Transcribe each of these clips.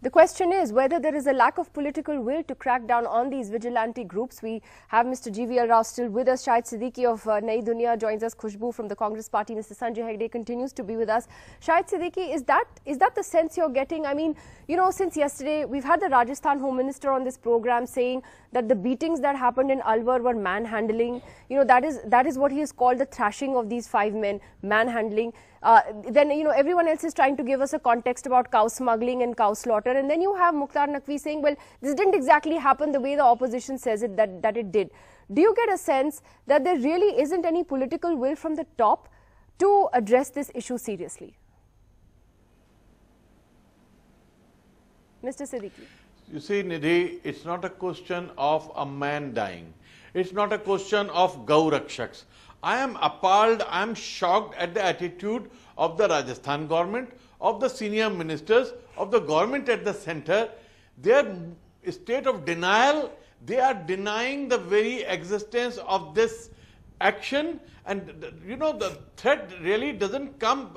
The question is whether there is a lack of political will to crack down on these vigilante groups. We have Mr. GVL Rao still with us. Shahid Siddiqui of Nai Dunya joins us. Khushbu from the Congress Party. Mr. Sanjay Hegde continues to be with us. Shahid Siddiqui, is that the sense you're getting? I mean, you know, since yesterday, we've had the Rajasthan Home Minister on this program saying that the beatings that happened in Alwar were manhandling. You know, that is what he has called the thrashing of these 5 men, manhandling. Then, you know, everyone else is trying to give us a context about cow smuggling and cow slaughter. And then you have Mukhtar Naqvi saying, well, this didn't exactly happen the way the opposition says it, that it did. Do you get a sense that there really isn't any political will from the top to address this issue seriously? Mr. Siddiqui. You see, Nidhi, it's not a question of a man dying. It's not a question of Gau Rakshaks. I am appalled, I am shocked at the attitude of the Rajasthan government, of the senior ministers, of the government at the center. Their state of denial, they are denying the very existence of this action. And you know, the threat really doesn't come.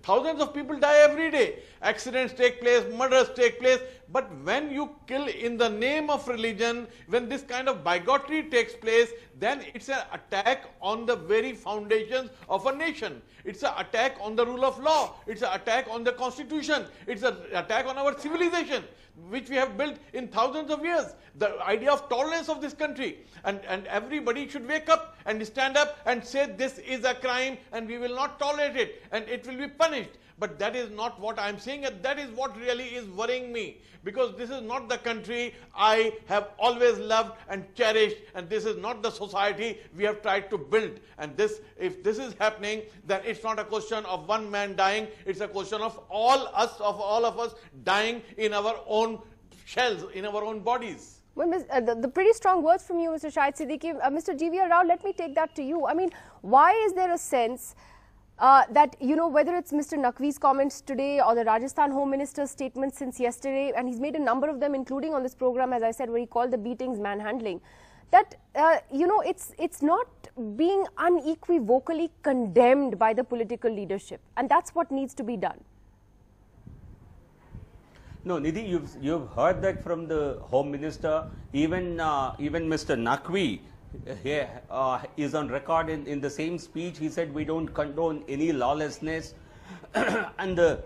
Thousands of people die every day. Accidents take place, murders take place. But when you kill in the name of religion, when this kind of bigotry takes place, then it's an attack on the very foundations of a nation. It's an attack on the rule of law. It's an attack on the constitution. It's an attack on our civilization, which we have built in thousands of years. The idea of tolerance of this country. And everybody should wake up and stand up and say this is a crime and we will not tolerate it and it will be punished. But that is not what I am saying, and that is what really is worrying me, because this is not the country I have always loved and cherished, and this is not the society we have tried to build. And this, if this is happening, then it's not a question of one man dying, it's a question of all of us dying in our own shells, in our own bodies. Well, the pretty strong words from you, Mr. Shahid Siddiqui. Mr. GVL Rao, let me take that to you. I mean, why is there a sense that, you know, whether it's Mr. Naqvi's comments today or the Rajasthan Home Minister's statements since yesterday, and he's made a number of them, including on this program, as I said, where he called the beatings manhandling, that, you know, it's not being unequivocally condemned by the political leadership. And that's what needs to be done. No, Nidhi, you've heard that from the Home Minister. Even Mr. Naqvi is on record in the same speech. He said we don't condone any lawlessness and the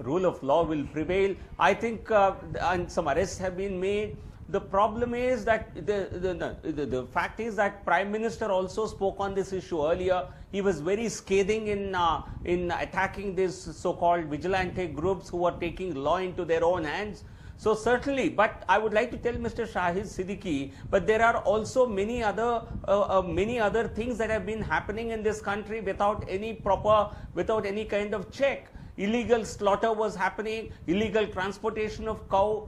rule of law will prevail. I think and some arrests have been made. The problem is that the fact is that Prime Minister also spoke on this issue earlier. He was very scathing in attacking these so-called vigilante groups who are taking law into their own hands. So certainly, but I would like to tell Mr. Shahid Siddiqui, but there are also many other things that have been happening in this country without any kind of check. Illegal slaughter was happening, illegal transportation of cows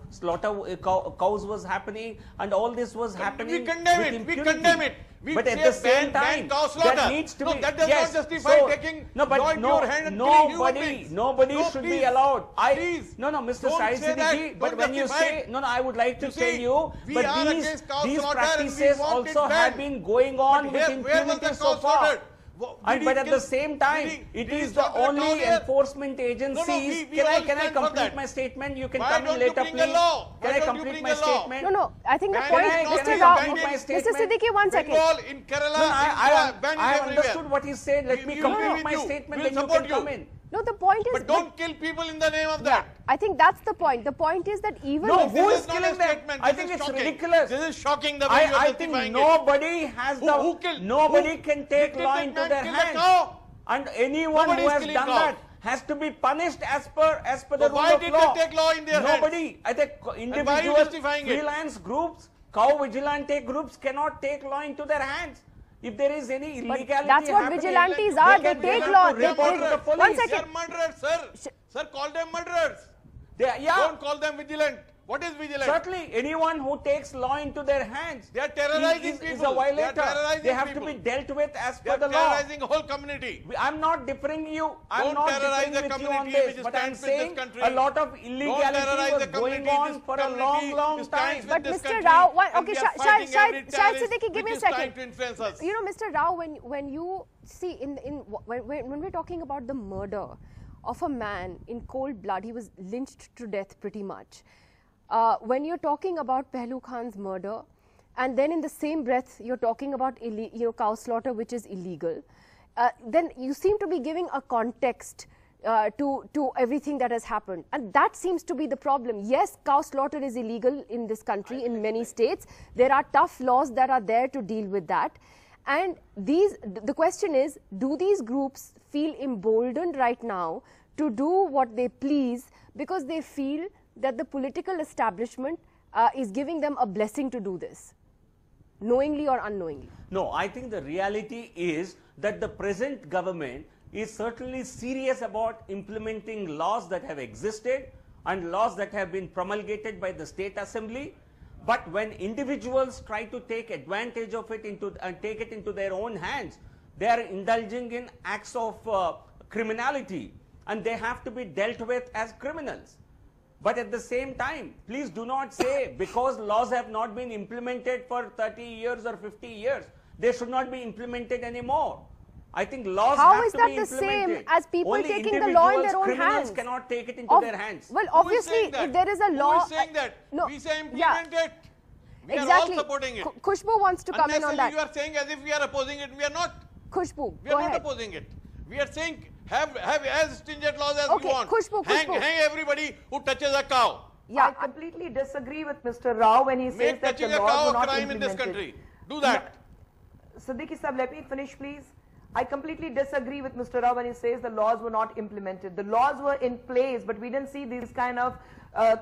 was happening, and all this was happening. We condemn it. We but at the same time, that needs to be. That does not justify taking law into your hand and killing human beings. Nobody should be allowed. Please. No, Mr. Shahid Siddiqui, but when you say, I would like to tell you, but these practices also have been going on with impunity so far. But at the same time, it is the only enforcement agencies. Can I complete my statement? You can come in later, please. Can I complete my statement? No. I think the point, Mr. Rao, Mr. Siddiqui, 1 second. In Kerala, I understood what he said. Let me complete my statement, then you can come in. No, the point is... But don't kill people in the name of that. I think that's the point. The point is that even... No, who is killing them? I think it's ridiculous. This is shocking the way you are justifying it. Nobody has Who killed? Nobody can take law into their hands. And anyone who has done that has to be punished as per the rule of law. Why did they take law in their hands? Nobody. I think individual freelance groups, cow vigilante groups cannot take law into their hands. If there is any illegality happening, that's what vigilantes are. They take law. One second. They are murderers, sir. Sir, call them murderers. Don't call them vigilant. What is vigilant? Certainly, anyone who takes law into their hands, they are terrorizing people. Is a violator. They have to be dealt with as per the law. They are terrorizing a whole community. I'm not differing you. I'm not differing with you on this. But I'm saying a lot of illegality was going on for a long time. But Mr. Rao, okay, Shahid Siddiqui, give me a second. You know, Mr. Rao, when you see when we're talking about the murder, of a man in cold blood. He was lynched to death pretty much. When you're talking about Pehlu Khan's murder, and then in the same breath you're talking about cow slaughter, which is illegal, then you seem to be giving a context to everything that has happened, and that seems to be the problem. Yes, cow slaughter is illegal in this country in many states. There are tough laws that are there to deal with that, and the question is, do these groups feel emboldened right now to do what they please because they feel that the political establishment is giving them a blessing to do this, knowingly or unknowingly? No, I think the reality is that the present government is certainly serious about implementing laws that have existed and laws that have been promulgated by the State Assembly. But when individuals try to take advantage of it and take it into their own hands, they are indulging in acts of criminality, and they have to be dealt with as criminals. But at the same time, please do not say because laws have not been implemented for 30 years or 50 years, they should not be implemented anymore. I think laws have to be implemented. How is that the same as people Only taking the law in their own criminals hands? Cannot take it into their hands. Well, obviously, if there is a law... Who is saying that? No, We say implement it. We are all supporting it. Khushbu wants to come in on that. You are saying as if we are opposing it. We are not. Khushbu, we are not opposing it. We are saying have as stringent laws as we want. Khushbu. Hang everybody who touches a cow. Yeah, I completely disagree with Mr. Rao when he says that the laws were not crime in this country. Do that. Siddiqui Sahab, let me finish, please. I completely disagree with Mr. Rao when he says the laws were not implemented. The laws were in place, but we didn't see these kind of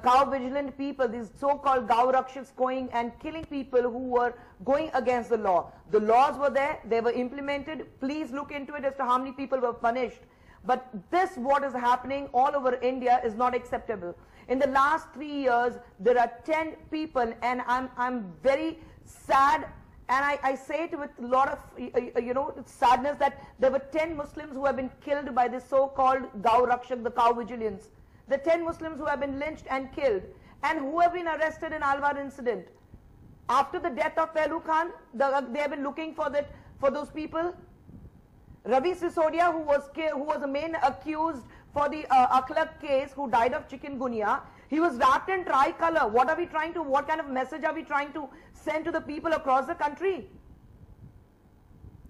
cow vigilant people, these so-called Gaurakshaks going and killing people who were going against the law. The laws were there, they were implemented. Please look into it as to how many people were punished. But this, what is happening all over India, is not acceptable. In the last 3 years, there are 10 people, and I'm very sad. And I say it with a lot of, sadness that there were 10 Muslims who have been killed by this so-called Gaurakshak, the cow vigilance. The 10 Muslims who have been lynched and killed, and who have been arrested in Alwar incident. After the death of Pehlu Khan, they have been looking for those people. Ravi Sisodia, who was the main accused for the Akhlaq case, who died of chikungunya, he was wrapped in tricolor. What kind of message are we trying to send to the people across the country?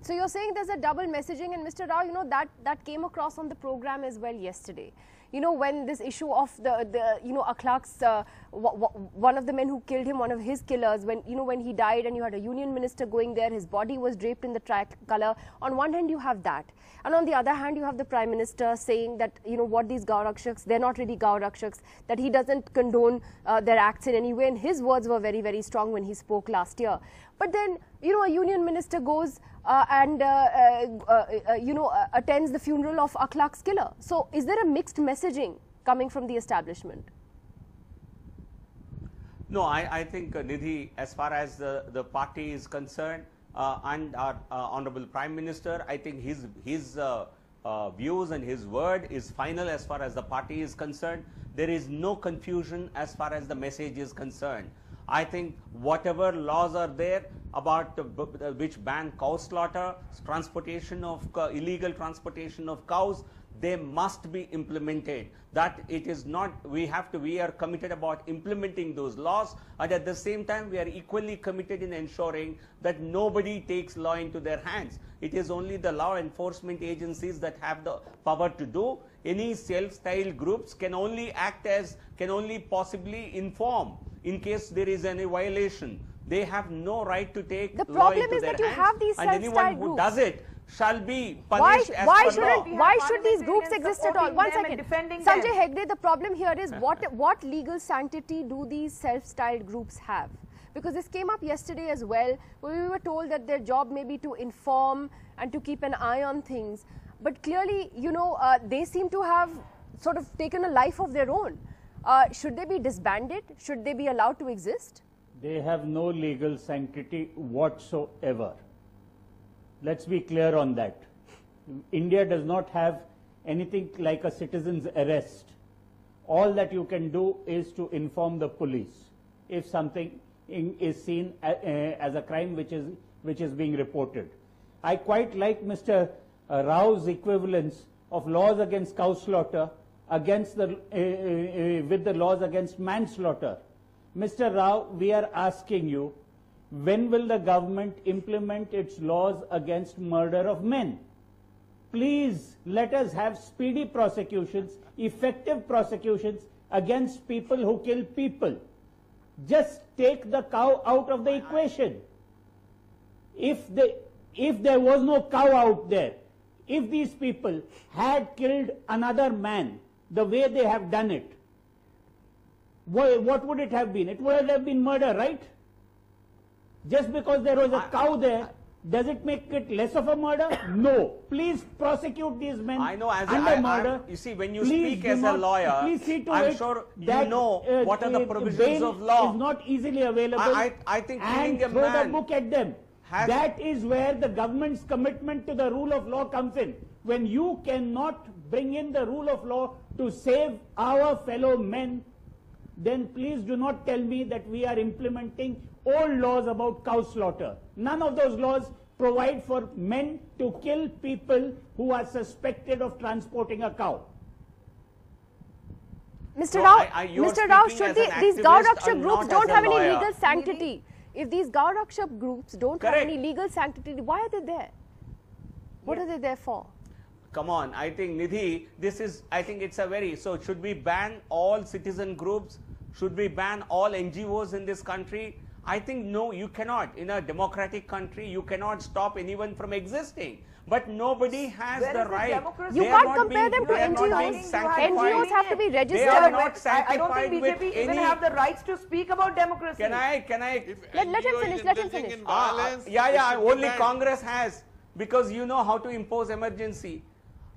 So you're saying there's a double messaging, and Mr. Rao, that came across on the program as well yesterday. When this issue of Akhlaq's, one of the men who killed him, one of his killers, when he died, and you had a union minister going there, his body was draped in the tricolor. On one hand, you have that. And on the other hand, you have the Prime Minister saying that, what these Gaurakshaks, they're not really Gaurakshaks, that he doesn't condone their acts in any way. And his words were very, very strong when he spoke last year. But then, a union minister goes and attends the funeral of Akhlaq's killer. So is there a mixed messaging coming from the establishment? No, I think, Nidhi, as far as the party is concerned, and our Honorable Prime Minister, I think his views and his word is final as far as the party is concerned. There is no confusion as far as the message is concerned. I think whatever laws are there about which ban cow slaughter, illegal transportation of cows, they must be implemented. That it is not, we are committed about implementing those laws, and at the same time we are equally committed in ensuring that nobody takes law into their hands. It is only the law enforcement agencies that have the power to do. Any self-styled groups can only possibly inform in case there is any violation. They have no right to take law into their hands. The problem is that you have these self-styled groups. And anyone who does it shall be punished as per law. Why should these groups exist at all? One second. Sanjay Hegde, the problem here is what legal sanctity do these self-styled groups have? Because this came up yesterday as well, where we were told that their job may be to inform and to keep an eye on things. But clearly, they seem to have sort of taken a life of their own. Should they be disbanded? Should they be allowed to exist? They have no legal sanctity whatsoever. Let's be clear on that. India does not have anything like a citizen's arrest. All that you can do is to inform the police if something is seen as a crime which is being reported. I quite like Mr. Rao's equivalence of laws against cow slaughter, against the, with the laws against manslaughter. Mr. Rao, we are asking you, when will the government implement its laws against murder of men? Please let us have speedy prosecutions, effective prosecutions against people who kill people. Just take the cow out of the equation. If there was no cow out there, if these people had killed another man the way they have done it, what would it have been? It would have been murder, right? Just because there was a cow there, does it make it less of a murder? No. Please prosecute these men under murder. You see, when you speak as a lawyer, I'm sure you know what are the provisions of law. Is not easily available. I think killing a throw man the book at them. That is where the government's commitment to the rule of law comes in. When you cannot bring in the rule of law to save our fellow men, then please do not tell me that we are implementing old laws about cow slaughter. None of those laws provide for men to kill people who are suspected of transporting a cow. Mr. Rao, should these Gaurakshak groups don't have any legal sanctity? If these Gaurakshak groups don't have any legal sanctity, why are they there? What are they there for? Come on, I think Nidhi, I think it's a very, so should we ban all citizen groups? Should we ban all NGOs in this country? I think no, you cannot. In a democratic country, you cannot stop anyone from existing. But nobody has the right. You can't compare them to NGOs. NGOs have to be registered. They are not I don't sanctified think BJP even have the rights to speak about democracy. Can I? Let him finish. Let him finish. Yeah. Only Congress has, because you know how to impose emergency.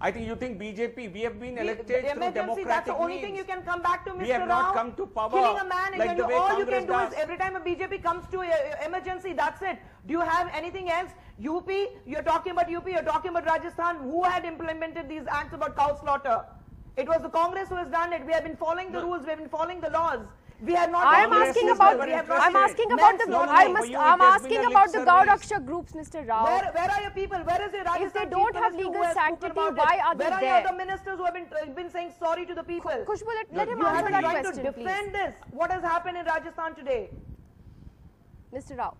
I think you think BJP, we have been elected through democratic that's the only means. thing you can come back to, Mr. Rao. We have not come to power. Killing a man, like the way all Congress you can does. do is every time a BJP comes to emergency, that's it. Do you have anything else? UP, you're talking about UP, you're talking about Rajasthan. Who had implemented these acts about cow slaughter? It was the Congress who has done it. We have been following the rules, we have been following the laws. We have not. I'm asking about the Gaurakshak groups, Mr. Rao. Where are your people? Where is your Rajasthan? If they don't have legal sanctity, why are they there? Where are your ministers who have been saying sorry to the people? Khushbu, let him answer that question, to defend this. What has happened in Rajasthan today? Mr. Rao.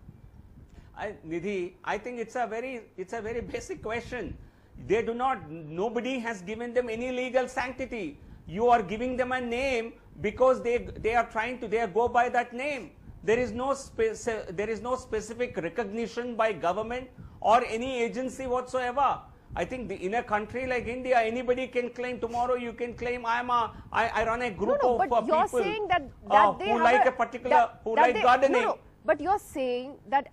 Nidhi, I think it's a very basic question. Nobody has given them any legal sanctity. You are giving them a name because they go by that name. There is no specific recognition by government or any agency whatsoever. I think in a country like India, anybody can claim. Tomorrow you can claim I run a group of people you're saying that they who like a particular gardening. No, but you're saying that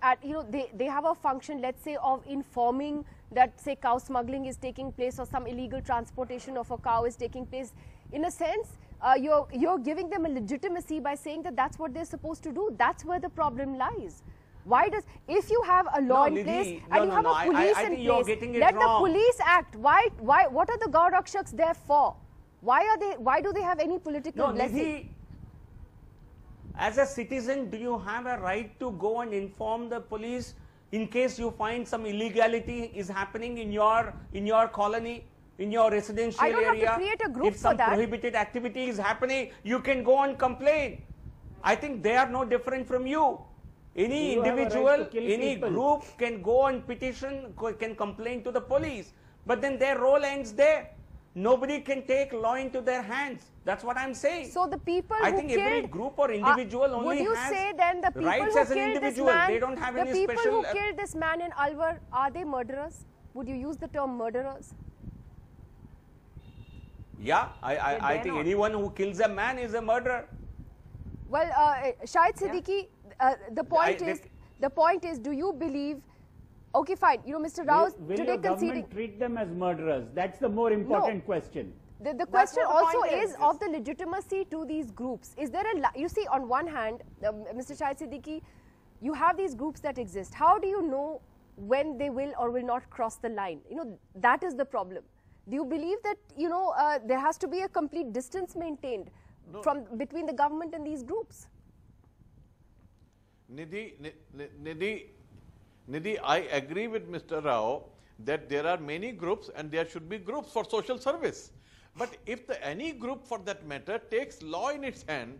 they have a function, let's say, of informing that, say, cow smuggling is taking place or some illegal transportation of a cow is taking place. In a sense, you're giving them a legitimacy by saying that that's what they're supposed to do. That's where the problem lies. Why does, if you have a law in place and you have a police in place, let the police act. What are the Gaurakshaks there for? Why do they have any political blessing? Nidhi, as a citizen, do you have a right to go and inform the police in case you find some illegality is happening in your colony? In your residential area, I don't have to create a group if some for that. prohibited activity is happening, you can go and complain. I think they are no different from you. Any individual, any group can go and petition, can complain to the police. But then their role ends there. Nobody can take law into their hands. That's what I'm saying. So the people I think every group or individual only would you has say then the people rights who as an killed individual. This man, they don't have the any people special. who killed this man in Alwar, are they murderers? Would you use the term murderers? Yeah, I think anyone who kills a man is a murderer. Well, Shahid Siddiqui, the point is, do you believe? Okay, fine. Mr. Rao today conceding. Treat them as murderers? That's the more important question. The question also is of the legitimacy to these groups. Is there you see, on one hand, Mr. Shahid Siddiqui, you have these groups that exist. How do you know when they will or will not cross the line? That is the problem. Do you believe that, there has to be a complete distance maintained between the government and these groups? Nidhi, I agree with Mr. Rao that there are many groups and there should be groups for social service. But if any group for that matter takes law in its hand,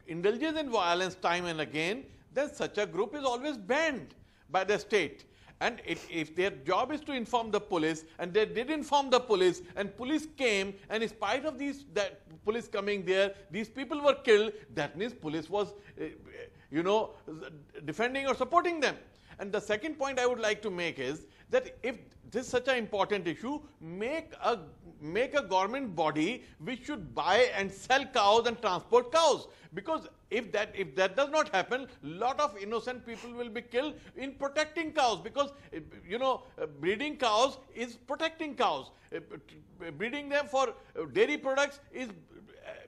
indulges in violence time and again, then such a group is always banned by the state. And if their job is to inform the police, and they did inform the police, and police came, and in spite of that police coming there, these people were killed, that means police was, defending or supporting them. And the second point I would like to make is that if this is such an important issue, make a government body which should buy and sell cows and transport cows. Because if that does not happen, lot of innocent people will be killed in protecting cows. Because breeding cows is protecting cows. Breeding them for dairy products is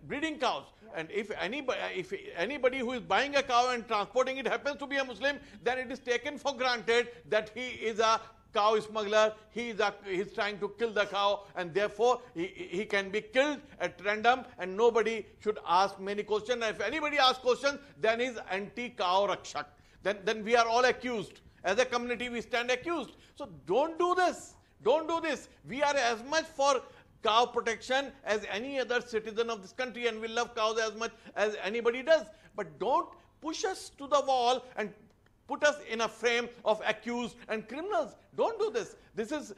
breeding cows. And if anybody who is buying a cow and transporting it happens to be a Muslim, then it is taken for granted that he is a cow smuggler, he is trying to kill the cow, and therefore he can be killed at random, and nobody should ask many questions. And if anybody asks questions, then he's anti-cow rakshak. Then we are all accused. As a community, we stand accused. So don't do this. Don't do this. We are as much for cow protection as any other citizen of this country, and we love cows as much as anybody does. But don't push us to the wall and put us in a frame of accused and criminals. Don't do this. This is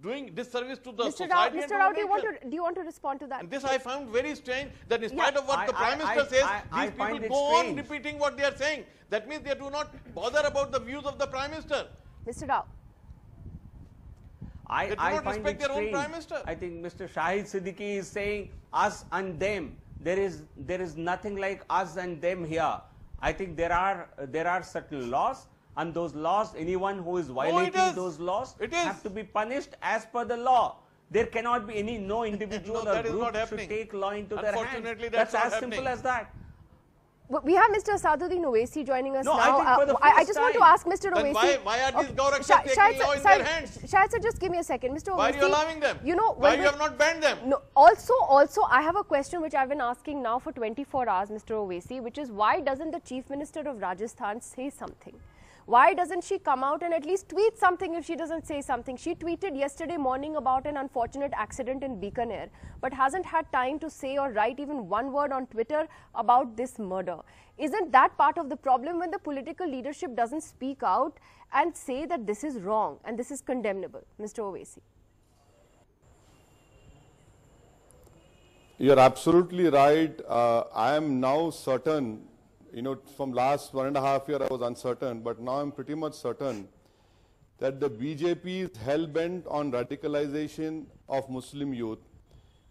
doing disservice to the society. Mr. Rao, do you want to respond to that? And this I found very strange, that in spite of what the Prime Minister says, these people go on repeating what they are saying. That means they do not bother about the views of the Prime Minister. Mr. Rao. I do not find respect it their own strange. Prime Minister. I think Mr. Shahid Siddiqui is saying us and them. There is nothing like us and them here. I think there are certain laws, and those laws, anyone who is violating those laws have to be punished as per the law. There cannot be no individual or group should take law into their hands. Unfortunately, that's not as simple as that. We have Mr. Asaduddin Owaisi joining us now. I just want to ask Mr. Owaisi. Why are these Gaurakshakas taking law in their hands? Shahid sir, just give me a second. Mr. Owaisi, why are you allowing them? Why you have not banned them? No, also, I have a question which I've been asking now for 24 hours, Mr. Owaisi, which is why doesn't the Chief Minister of Rajasthan say something? Why doesn't she come out and at least tweet something if she doesn't say something? She tweeted yesterday morning about an unfortunate accident in Bikaner, but hasn't had time to say or write even one word on Twitter about this murder. Isn't that part of the problem when the political leadership doesn't speak out and say that this is wrong and this is condemnable? Mr. Owaisi. You're absolutely right. I am now certain. From last 1.5 years I was uncertain, but now I'm pretty much certain that the BJP is hell-bent on radicalization of Muslim youth.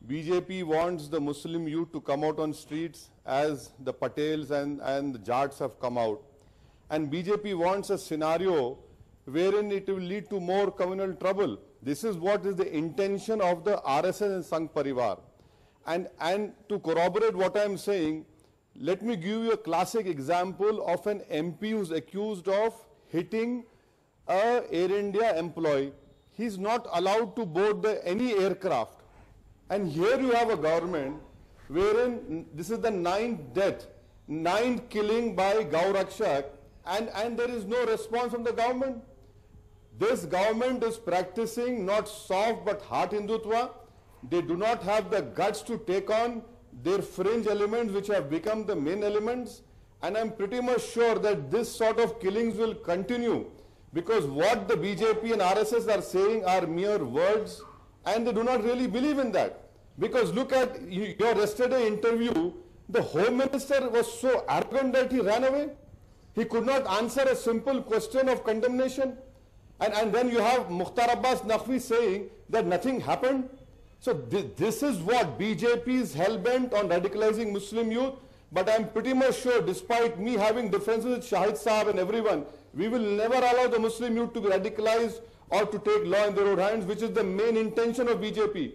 BJP wants the Muslim youth to come out on streets as the Patels and the Jats have come out. And BJP wants a scenario wherein it will lead to more communal trouble. This is what is the intention of the RSS and Sangh Parivar. And to corroborate what I'm saying, let me give you a classic example of an MP who's accused of hitting a Air India employee. He's not allowed to board any aircraft. And here you have a government wherein this is the 9th death, 9th killing by Gaurakshak, and there is no response from the government. This government is practicing not soft but hard Hindutva. They do not have the guts to take on their fringe elements which have become the main elements, and I'm pretty much sure that this sort of killings will continue, because what the BJP and RSS are saying are mere words, and they do not really believe in that. Because look at your yesterday interview, the Home Minister was so arrogant that he ran away. He could not answer a simple question of condemnation, and then you have Mukhtar Abbas Naqvi saying that nothing happened. So this is what BJP is hell-bent on radicalizing Muslim youth. But I'm pretty much sure, despite me having differences with Shahid Saab and everyone, we will never allow the Muslim youth to be radicalized or to take law in their own hands, which is the main intention of BJP.